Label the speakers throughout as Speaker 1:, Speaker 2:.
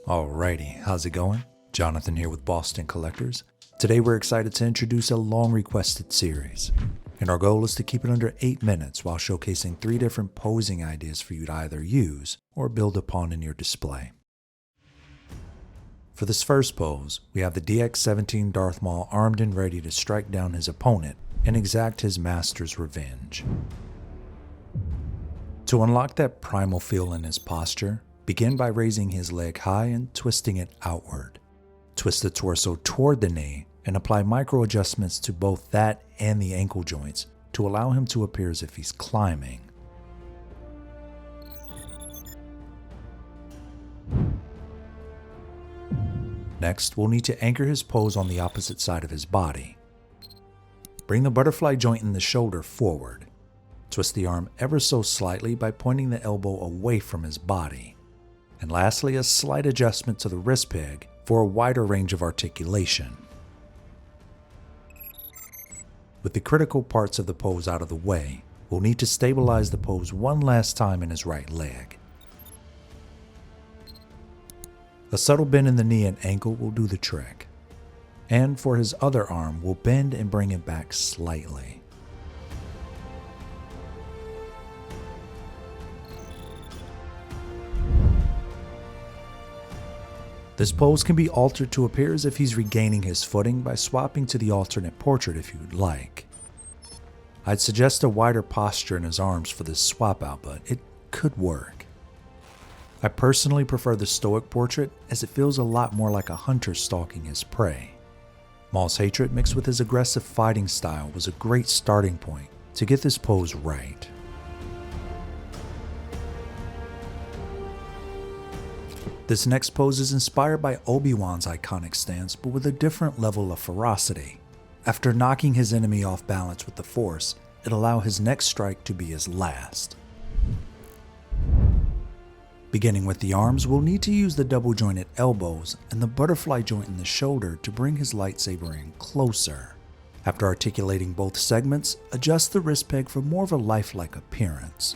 Speaker 1: Alrighty, how's it going? Jonathan here with Boston Collectors. Today we're excited to introduce a long requested series. And our goal is to keep it under 8 minutes while showcasing 3 different posing ideas for you to either use or build upon in your display. For this first pose, we have the DX17 Darth Maul armed and ready to strike down his opponent and exact his master's revenge. To unlock that primal feel in his posture, begin by raising his leg high and twisting it outward. Twist the torso toward the knee and apply micro adjustments to both that and the ankle joints to allow him to appear as if he's climbing. Next, we'll need to anchor his pose on the opposite side of his body. Bring the butterfly joint in the shoulder forward. Twist the arm ever so slightly by pointing the elbow away from his body. And lastly, a slight adjustment to the wrist peg for a wider range of articulation. With the critical parts of the pose out of the way, we'll need to stabilize the pose one last time in his right leg. A subtle bend in the knee and ankle will do the trick. And for his other arm, we'll bend and bring it back slightly. This pose can be altered to appear as if he's regaining his footing by swapping to the alternate portrait if you'd like. I'd suggest a wider posture in his arms for this swap out, but it could work. I personally prefer the stoic portrait as it feels a lot more like a hunter stalking his prey. Maul's hatred mixed with his aggressive fighting style was a great starting point to get this pose right. This next pose is inspired by Obi-Wan's iconic stance, but with a different level of ferocity. After knocking his enemy off balance with the Force, it allowed his next strike to be his last. Beginning with the arms, we'll need to use the double jointed elbows and the butterfly joint in the shoulder to bring his lightsaber in closer. After articulating both segments, adjust the wrist peg for more of a lifelike appearance.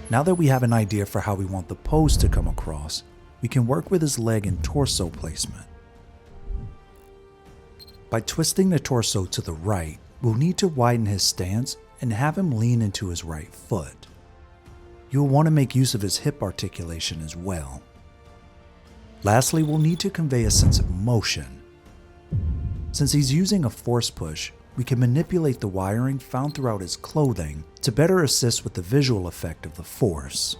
Speaker 1: Now that we have an idea for how we want the pose to come across, we can work with his leg and torso placement. By twisting the torso to the right, we'll need to widen his stance and have him lean into his right foot. You'll want to make use of his hip articulation as well. Lastly, we'll need to convey a sense of motion. Since he's using a force push, we can manipulate the wiring found throughout his clothing to better assist with the visual effect of the Force.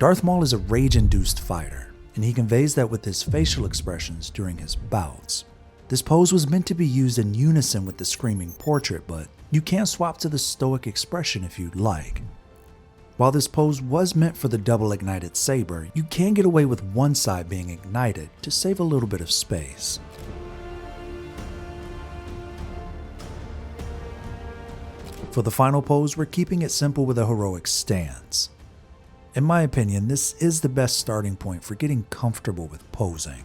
Speaker 1: Darth Maul is a rage-induced fighter, and he conveys that with his facial expressions during his bouts. This pose was meant to be used in unison with the screaming portrait, but you can swap to the stoic expression if you'd like. While this pose was meant for the double ignited saber, you can get away with one side being ignited to save a little bit of space. For the final pose, we're keeping it simple with a heroic stance. In my opinion, this is the best starting point for getting comfortable with posing.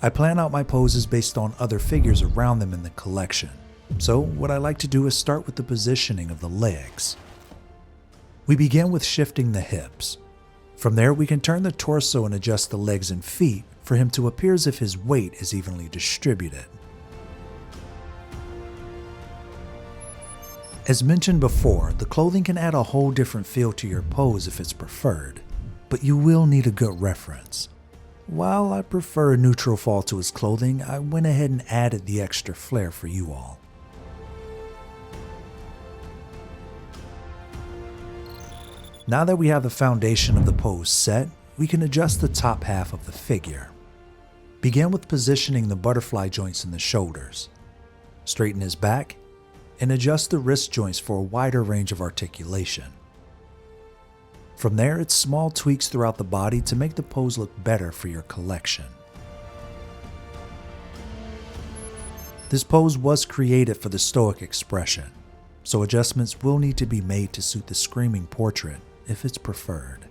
Speaker 1: I plan out my poses based on other figures around them in the collection, so what I like to do is start with the positioning of the legs. We begin with shifting the hips. From there, we can turn the torso and adjust the legs and feet for him to appear as if his weight is evenly distributed. As mentioned before, the clothing can add a whole different feel to your pose if it's preferred, but you will need a good reference. While I prefer a neutral fall to his clothing, I went ahead and added the extra flair for you all. Now that we have the foundation of the pose set, we can adjust the top half of the figure. Begin with positioning the butterfly joints in the shoulders. Straighten his back, and adjust the wrist joints for a wider range of articulation. From there, it's small tweaks throughout the body to make the pose look better for your collection. This pose was created for the stoic expression, so adjustments will need to be made to suit the screaming portrait if it's preferred.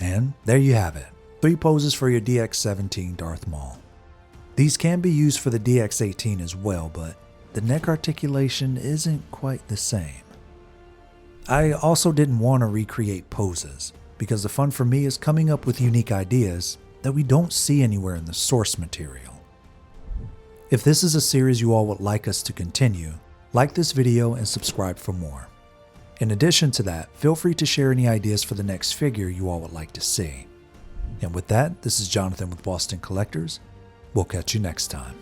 Speaker 1: And there you have it, 3 poses for your DX17 Darth Maul. These can be used for the DX18 as well, but the neck articulation isn't quite the same. I also didn't want to recreate poses, because the fun for me is coming up with unique ideas that we don't see anywhere in the source material. If this is a series you all would like us to continue, like this video and subscribe for more. In addition to that, feel free to share any ideas for the next figure you all would like to see. And with that, this is Jonathan with Boston Collectors. We'll catch you next time.